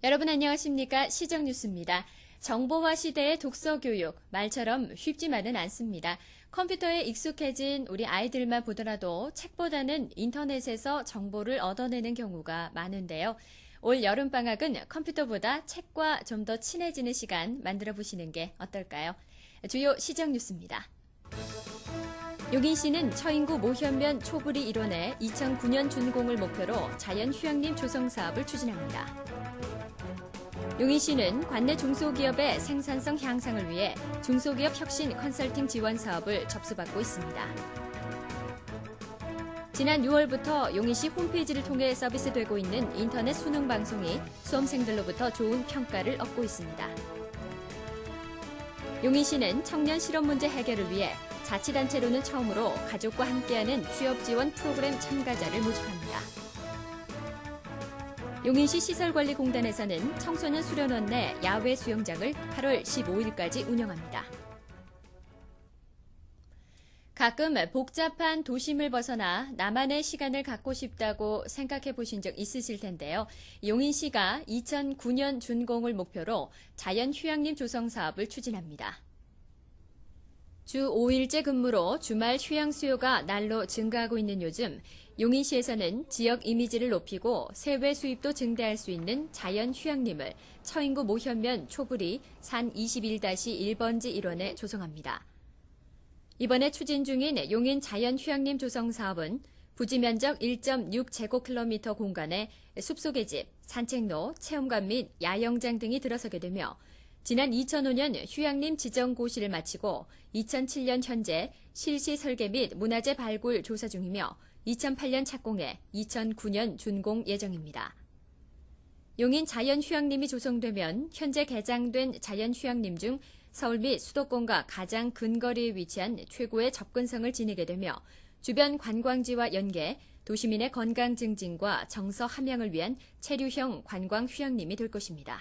여러분 안녕하십니까? 시정뉴스입니다. 정보화 시대의 독서 교육, 말처럼 쉽지만은 않습니다. 컴퓨터에 익숙해진 우리 아이들만 보더라도 책보다는 인터넷에서 정보를 얻어내는 경우가 많은데요. 올 여름방학은 컴퓨터보다 책과 좀 더 친해지는 시간 만들어 보시는 게 어떨까요? 주요 시정뉴스입니다. 용인시는 처인구 모현면 초부리 일원에 2009년 준공을 목표로 자연휴양림 조성 사업을 추진합니다. 용인시는 관내 중소기업의 생산성 향상을 위해 중소기업 혁신 컨설팅 지원 사업을 접수받고 있습니다. 지난 6월부터 용인시 홈페이지를 통해 서비스되고 있는 인터넷 수능 방송이 수험생들로부터 좋은 평가를 얻고 있습니다. 용인시는 청년 실업 문제 해결을 위해 자치단체로는 처음으로 가족과 함께하는 취업 지원 프로그램 참가자를 모집합니다. 용인시 시설관리공단에서는 청소년 수련원 내 야외 수영장을 8월 15일까지 운영합니다. 가끔 복잡한 도심을 벗어나 나만의 시간을 갖고 싶다고 생각해 보신 적 있으실 텐데요. 용인시가 2009년 준공을 목표로 자연휴양림 조성 사업을 추진합니다. 주 5일제 근무로 주말 휴양 수요가 날로 증가하고 있는 요즘 용인시에서는 지역 이미지를 높이고 세외 수입도 증대할 수 있는 자연휴양림을 처인구 모현면 초부리 산 21-1번지 일원에 조성합니다. 이번에 추진 중인 용인 자연휴양림 조성 사업은 부지 면적 1.6제곱킬로미터 공간에 숲속의 집, 산책로, 체험관 및 야영장 등이 들어서게 되며 지난 2005년 휴양림 지정고시를 마치고 2007년 현재 실시 설계 및 문화재 발굴 조사 중이며 2008년 착공해 2009년 준공 예정입니다. 용인 자연휴양림이 조성되면 현재 개장된 자연휴양림 중 서울 및 수도권과 가장 근거리에 위치한 최고의 접근성을 지니게 되며 주변 관광지와 연계, 도시민의 건강 증진과 정서 함양을 위한 체류형 관광 휴양림이 될 것입니다.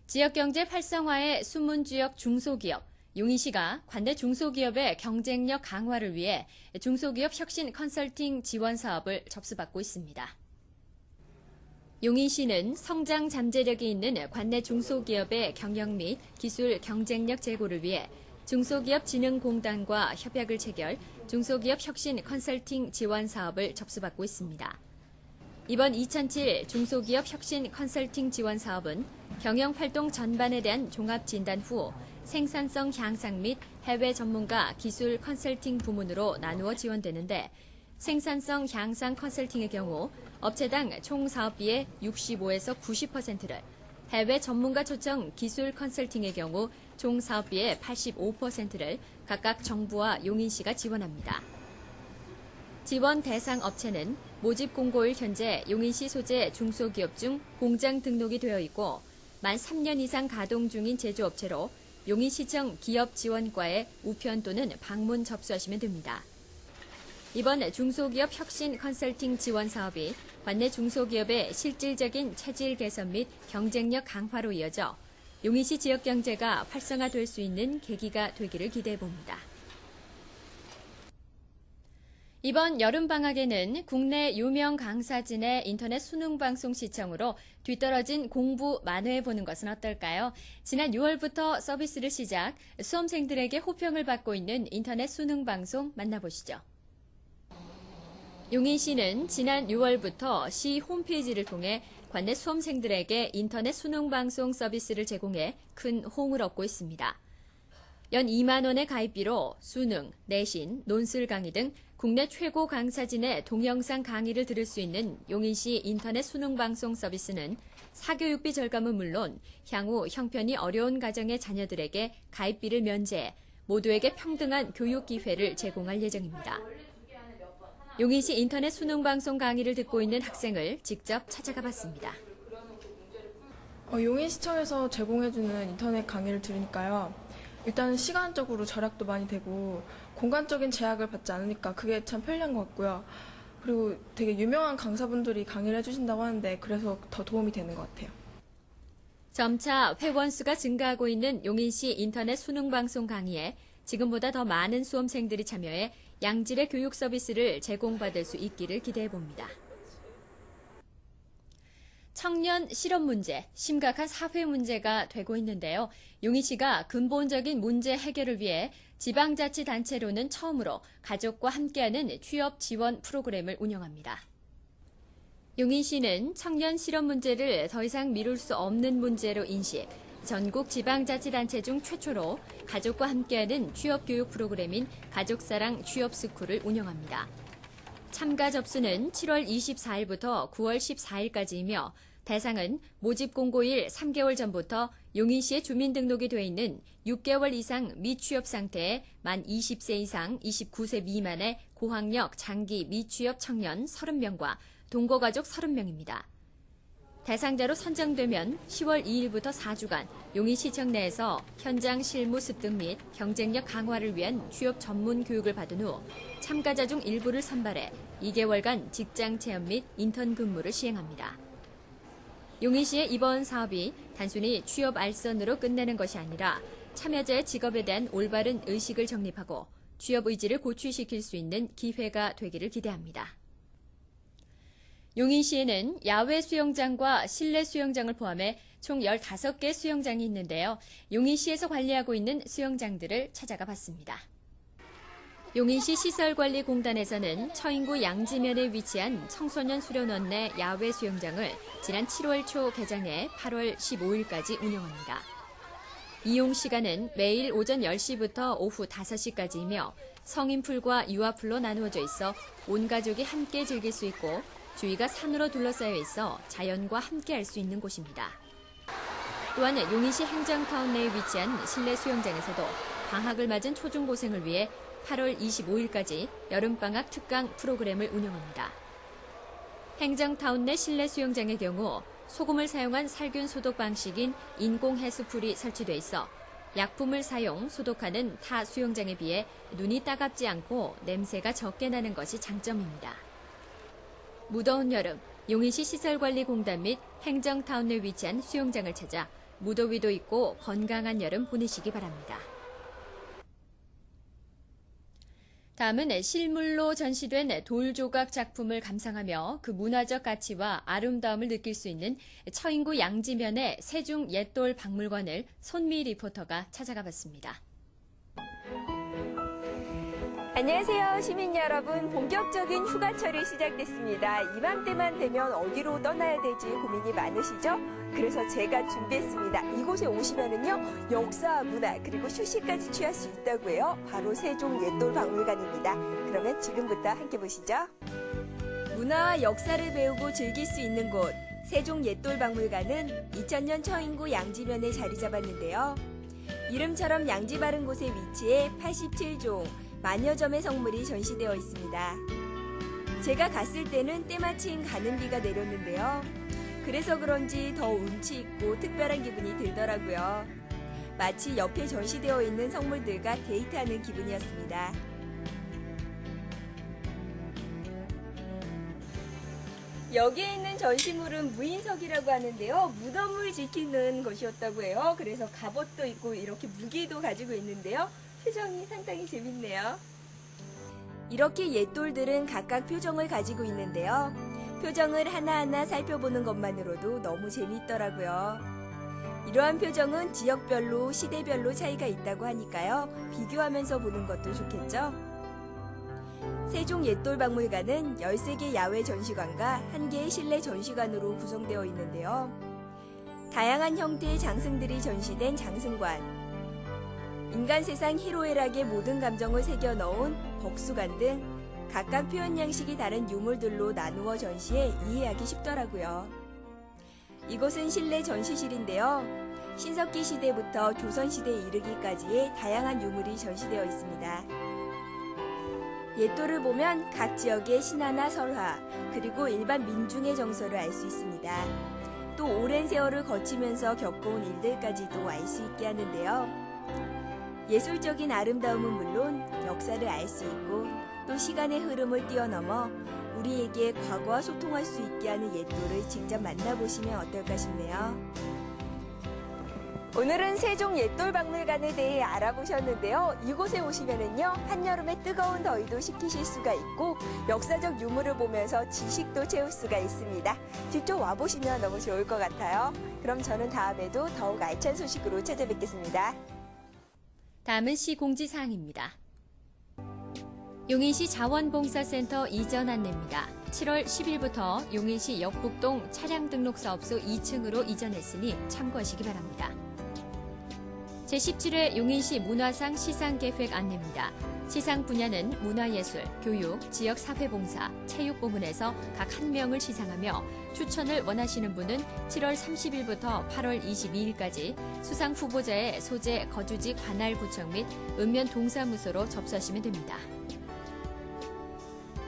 지역경제 활성화의 숨은 지역 중소기업, 용인시가 관내 중소기업의 경쟁력 강화를 위해 중소기업 혁신 컨설팅 지원 사업을 접수받고 있습니다. 용인시는 성장 잠재력이 있는 관내 중소기업의 경영 및 기술 경쟁력 제고를 위해 중소기업진흥공단과 협약을 체결 중소기업 혁신 컨설팅 지원 사업을 접수받고 있습니다. 이번 2007 중소기업 혁신 컨설팅 지원 사업은 경영활동 전반에 대한 종합진단 후 생산성 향상 및 해외 전문가 기술 컨설팅 부문으로 나누어 지원되는데 생산성 향상 컨설팅의 경우 업체당 총 사업비의 65에서 90%를, 해외 전문가 초청 기술 컨설팅의 경우 총 사업비의 85%를 각각 정부와 용인시가 지원합니다. 지원 대상 업체는 모집 공고일 현재 용인시 소재 중소기업 중 공장 등록이 되어 있고 만 3년 이상 가동 중인 제조업체로 용인시청 기업지원과에 우편 또는 방문 접수하시면 됩니다. 이번 중소기업 혁신 컨설팅 지원 사업이 관내 중소기업의 실질적인 체질 개선 및 경쟁력 강화로 이어져 용인시 지역 경제가 활성화될 수 있는 계기가 되기를 기대해 봅니다. 이번 여름방학에는 국내 유명 강사진의 인터넷 수능방송 시청으로 뒤떨어진 공부 만회해보는 것은 어떨까요? 지난 6월부터 서비스를 시작, 수험생들에게 호평을 받고 있는 인터넷 수능방송 만나보시죠. 용인시는 지난 6월부터 시 홈페이지를 통해 관내 수험생들에게 인터넷 수능방송 서비스를 제공해 큰 호응을 얻고 있습니다. 연 2만 원의 가입비로 수능, 내신, 논술 강의 등 국내 최고 강사진의 동영상 강의를 들을 수 있는 용인시 인터넷 수능방송 서비스는 사교육비 절감은 물론 향후 형편이 어려운 가정의 자녀들에게 가입비를 면제해 모두에게 평등한 교육 기회를 제공할 예정입니다. 용인시 인터넷 수능방송 강의를 듣고 있는 학생을 직접 찾아가 봤습니다. 용인시청에서 제공해주는 인터넷 강의를 들으니까요. 일단은 시간적으로 절약도 많이 되고 공간적인 제약을 받지 않으니까 그게 참 편리한 것 같고요. 그리고 되게 유명한 강사분들이 강의를 해주신다고 하는데 그래서 더 도움이 되는 것 같아요. 점차 회원 수가 증가하고 있는 용인시 인터넷 수능방송 강의에 지금보다 더 많은 수험생들이 참여해 양질의 교육 서비스를 제공받을 수 있기를 기대해 봅니다. 청년 실업 문제, 심각한 사회 문제가 되고 있는데요. 용인시가 근본적인 문제 해결을 위해 지방자치단체로는 처음으로 가족과 함께하는 취업 지원 프로그램을 운영합니다. 용인시는 청년 실업 문제를 더 이상 미룰 수 없는 문제로 인식, 전국 지방자치단체 중 최초로 가족과 함께하는 취업교육 프로그램인 가족사랑 취업스쿨을 운영합니다. 참가 접수는 7월 24일부터 9월 14일까지이며 대상은 모집 공고일 3개월 전부터 용인시에 주민등록이 돼 있는 6개월 이상 미취업 상태의 만 20세 이상 29세 미만의 고학력 장기 미취업 청년 30명과 동거가족 30명입니다. 대상자로 선정되면 10월 2일부터 4주간 용인시청 내에서 현장 실무 습득 및 경쟁력 강화를 위한 취업 전문 교육을 받은 후 참가자 중 일부를 선발해 2개월간 직장 체험 및 인턴 근무를 시행합니다. 용인시의 이번 사업이 단순히 취업 알선으로 끝내는 것이 아니라 참여자의 직업에 대한 올바른 의식을 정립하고 취업 의지를 고취시킬 수 있는 기회가 되기를 기대합니다. 용인시에는 야외 수영장과 실내 수영장을 포함해 총 15개 수영장이 있는데요. 용인시에서 관리하고 있는 수영장들을 찾아가 봤습니다. 용인시 시설관리공단에서는 처인구 양지면에 위치한 청소년 수련원 내 야외 수영장을 지난 7월 초 개장해 8월 15일까지 운영합니다. 이용 시간은 매일 오전 10시부터 오후 5시까지이며 성인풀과 유아풀로 나누어져 있어 온 가족이 함께 즐길 수 있고 주위가 산으로 둘러싸여 있어 자연과 함께할 수 있는 곳입니다. 또한 용인시 행정타운 내에 위치한 실내 수영장에서도 방학을 맞은 초중고생을 위해 8월 25일까지 여름방학 특강 프로그램을 운영합니다. 행정타운 내 실내 수영장의 경우 소금을 사용한 살균 소독 방식인 인공해수풀이 설치돼 있어 약품을 사용, 소독하는 타 수영장에 비해 눈이 따갑지 않고 냄새가 적게 나는 것이 장점입니다. 무더운 여름, 용인시 시설관리공단 및 행정타운 내 위치한 수영장을 찾아 무더위도 잊고 건강한 여름 보내시기 바랍니다. 다음은 실물로 전시된 돌조각 작품을 감상하며 그 문화적 가치와 아름다움을 느낄 수 있는 처인구 양지면의 세종 옛돌 박물관을 손미 리포터가 찾아가 봤습니다. 안녕하세요, 시민 여러분. 본격적인 휴가철이 시작됐습니다. 이맘때만 되면 어디로 떠나야 될지 고민이 많으시죠? 그래서 제가 준비했습니다. 이곳에 오시면은요, 역사, 문화, 그리고 휴식까지 취할 수 있다고 해요. 바로 세종 옛돌 박물관입니다. 그러면 지금부터 함께 보시죠. 문화와 역사를 배우고 즐길 수 있는 곳, 세종 옛돌 박물관은 2000년 처인구 양지면에 자리 잡았는데요. 이름처럼 양지 바른 곳에 위치해 87종, 만여 점의 성물이 전시되어 있습니다. 제가 갔을 때는 때마침 가는 비가 내렸는데요. 그래서 그런지 더 운치 있고 특별한 기분이 들더라고요. 마치 옆에 전시되어 있는 성물들과 데이트하는 기분이었습니다. 여기에 있는 전시물은 무인석이라고 하는데요. 무덤을 지키는 것이었다고 해요. 그래서 갑옷도 있고 이렇게 무기도 가지고 있는데요. 표정이 상당히 재밌네요. 이렇게 옛돌들은 각각 표정을 가지고 있는데요. 표정을 하나하나 살펴보는 것만으로도 너무 재미있더라고요. 이러한 표정은 지역별로, 시대별로 차이가 있다고 하니까요. 비교하면서 보는 것도 좋겠죠? 세종 옛돌 박물관은 13개 야외 전시관과 1개의 실내 전시관으로 구성되어 있는데요. 다양한 형태의 장승들이 전시된 장승관, 인간 세상 희로애락의 모든 감정을 새겨 넣은 벅수관 등 각각 표현 양식이 다른 유물들로 나누어 전시해 이해하기 쉽더라고요. 이곳은 실내 전시실인데요. 신석기 시대부터 조선시대에 이르기까지의 다양한 유물이 전시되어 있습니다. 옛돌을 보면 각 지역의 신화나 설화, 그리고 일반 민중의 정서를 알 수 있습니다. 또 오랜 세월을 거치면서 겪어온 일들까지도 알 수 있게 하는데요. 예술적인 아름다움은 물론 역사를 알 수 있고 또 시간의 흐름을 뛰어넘어 우리에게 과거와 소통할 수 있게 하는 옛돌을 직접 만나보시면 어떨까 싶네요. 오늘은 세종 옛돌박물관에 대해 알아보셨는데요. 이곳에 오시면은요, 한여름의 뜨거운 더위도 식히실 수가 있고 역사적 유물을 보면서 지식도 채울 수가 있습니다. 직접 와보시면 너무 좋을 것 같아요. 그럼 저는 다음에도 더욱 알찬 소식으로 찾아뵙겠습니다. 다음은 시 공지사항입니다. 용인시 자원봉사센터 이전 안내입니다. 7월 10일부터 용인시 역북동 차량등록사업소 2층으로 이전했으니 참고하시기 바랍니다. 제17회 용인시 문화상 시상계획 안내입니다. 시상 분야는 문화예술, 교육, 지역사회봉사, 체육부문에서 각 1명을 시상하며 추천을 원하시는 분은 7월 30일부터 8월 22일까지 수상 후보자의 소재, 거주지, 관할구청 및 읍면 동사무소로 접수하시면 됩니다.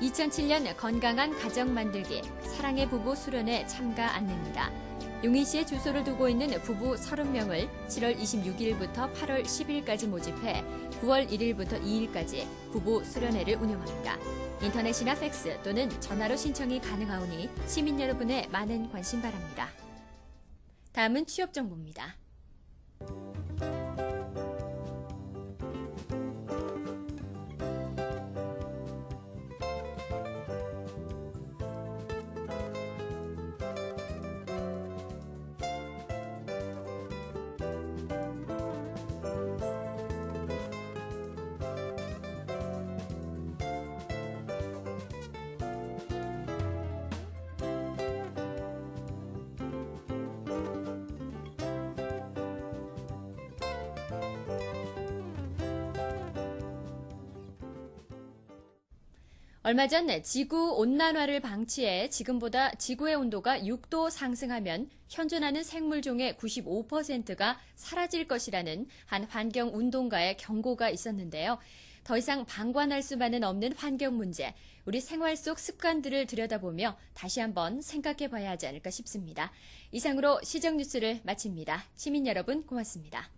2007년 건강한 가정 만들기 사랑의 부부 수련회 참가 안내입니다. 용인시에 주소를 두고 있는 부부 30명을 7월 26일부터 8월 10일까지 모집해 9월 1일부터 2일까지 부부 수련회를 운영합니다. 인터넷이나 팩스 또는 전화로 신청이 가능하오니 시민 여러분의 많은 관심 바랍니다. 다음은 취업 정보입니다. 얼마 전 지구온난화를 방치해 지금보다 지구의 온도가 6도 상승하면 현존하는 생물종의 95%가 사라질 것이라는 한 환경운동가의 경고가 있었는데요. 더 이상 방관할 수만은 없는 환경 문제, 우리 생활 속 습관들을 들여다보며 다시 한번 생각해 봐야 하지 않을까 싶습니다. 이상으로 시정뉴스를 마칩니다. 시민 여러분 고맙습니다.